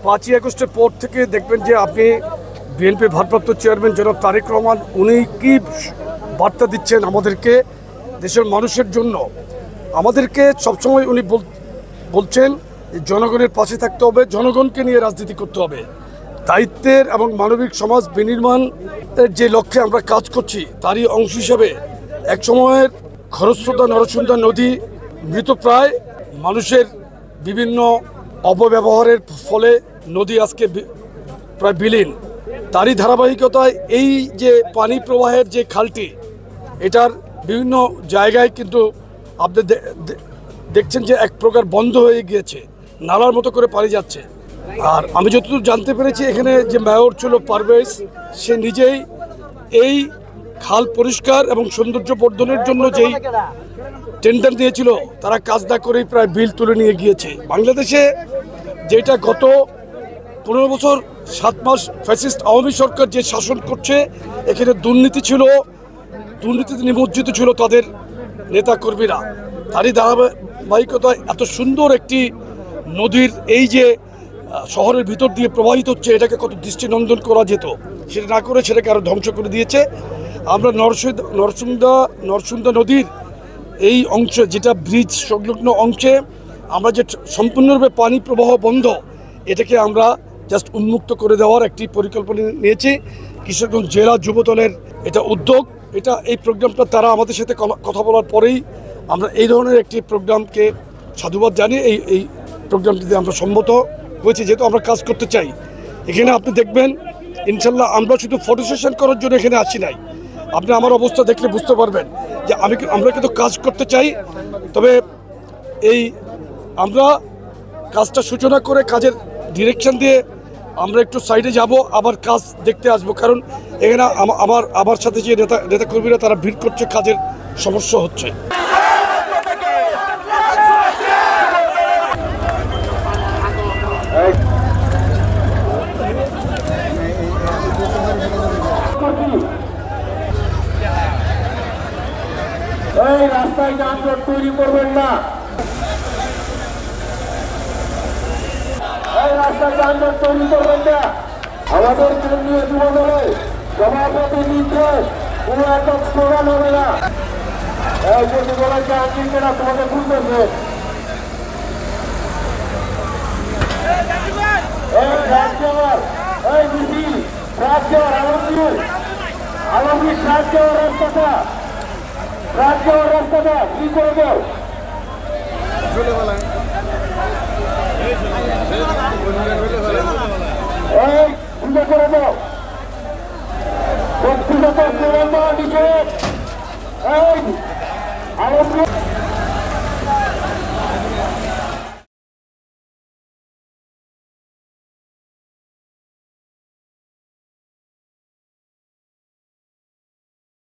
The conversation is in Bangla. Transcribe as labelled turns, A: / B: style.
A: 5ই আগস্টের পর থেকে দেখবেন যে আপনি বিএনপির ভারপ্রাপ্ত চেয়ারম্যান জনাব তারেক রহমান উনি কি বার্তা দিচ্ছেন আমাদেরকে, দেশের মানুষের জন্য। আমাদেরকে সবসময় উনি বলছেন যে জনগণের পাশে থাকতে হবে, জনগণকে নিয়ে রাজনীতি করতে হবে। দায়িত্বের এবং মানবিক সমাজ বিনির্মাণের যে লক্ষ্যে আমরা কাজ করছি তারই অংশ হিসেবে এক সময়ের খরস্রোতা নরসুন্দা নদী মৃতপ্রায়, মানুষের বিভিন্ন অপব্যবহারের ফলে নদী আজকে প্রায় বিলীন। তারই ধারাবাহিকতায় এই যে পানি প্রবাহের যে খালটি, এটার বিভিন্ন জায়গায় কিন্তু আপনি দেখছেন যে এক প্রকার বন্ধ হয়ে গিয়েছে, নালার মতো করে পানি যাচ্ছে। আর আমি যতদূর জানতে পেরেছি এখানে যে মেয়র ছিল পারভেজ, সে নিজেই এই খাল পরিষ্কার এবং সৌন্দর্য বর্ধনের জন্য যেই টেন্ডার দিয়েছিল তারা কাজ না করেই প্রায় বিল তুলে নিয়ে গিয়েছে। বাংলাদেশে যেটা গত 15 বছর 7 মাস ফ্যাসিস্ট আওয়ামী সরকার যে শাসন করছে, এখানে দুর্নীতি ছিল, দুর্নীতিতে নিমজ্জিত ছিল তাদের নেতাকর্মীরা। তারই ধারাবাহিকতায় এত সুন্দর একটি নদীর এই যে শহরের ভিতর দিয়ে প্রবাহিত হচ্ছে, এটাকে কত দৃষ্টিনন্দন করা যেত, সেটা না করে সেটাকে আরও ধ্বংস করে দিয়েছে। আমরা নরসুন্দা নদীর এই অংশে, যেটা ব্রিজ সংলগ্ন অংশে আমরা যে সম্পূর্ণরূপে পানি প্রবাহ বন্ধ, এটাকে আমরা জাস্ট উন্মুক্ত করে দেওয়ার একটি পরিকল্পনা নিয়েছি। কিশোরগঞ্জ জেলা যুবদলের এটা উদ্যোগ, এটা এই প্রোগ্রামটা তারা আমাদের সাথে কথা বলার পরেই আমরা এই ধরনের একটি প্রোগ্রামকে সাধুবাদ জানিয়ে এই প্রোগ্রামটিতে আমরা সম্মত হয়েছি, যেহেতু আমরা কাজ করতে চাই। এখানে আপনি দেখবেন ইনশাল্লাহ আমরা শুধু ফটো সেশন করার জন্য এখানে আসি নাই। আপনি আমার অবস্থা দেখলে বুঝতে পারবেন যে আমরা কিন্তু কাজ করতে চাই। তবে আমরা কাজটা সূচনা করে কাজের ডিরেকশন দিয়ে আমরা একটু সাইডে যাব, আবার কাজ দেখতে আসবো। কারণ এখানে আমার সাথে যে নেতাকর্মীরা তারা ভিড় করছে, কাজের সমস্যা হচ্ছে।
B: এই রাস্তায় যানজট তৈরি করবেন না, এই রাস্তায় যানজট তৈরি করবেন না। আমাদের কেন্দ্রীয় যুবদলের সভাপতির নির্দেশ, কোনো একক স্লোগান হবে না। এই যে বলেছে আঙ্গিকেরা তোমাকে বুঝতেছে, এই রাজ্যের এই মিছিল রাজ্যের আলমগীর রাজ্যের রাস্তাটা কি করে দাও, এই খুলে করে দাও। ব্যক্তিগত নিষেধ, এই আলমগীর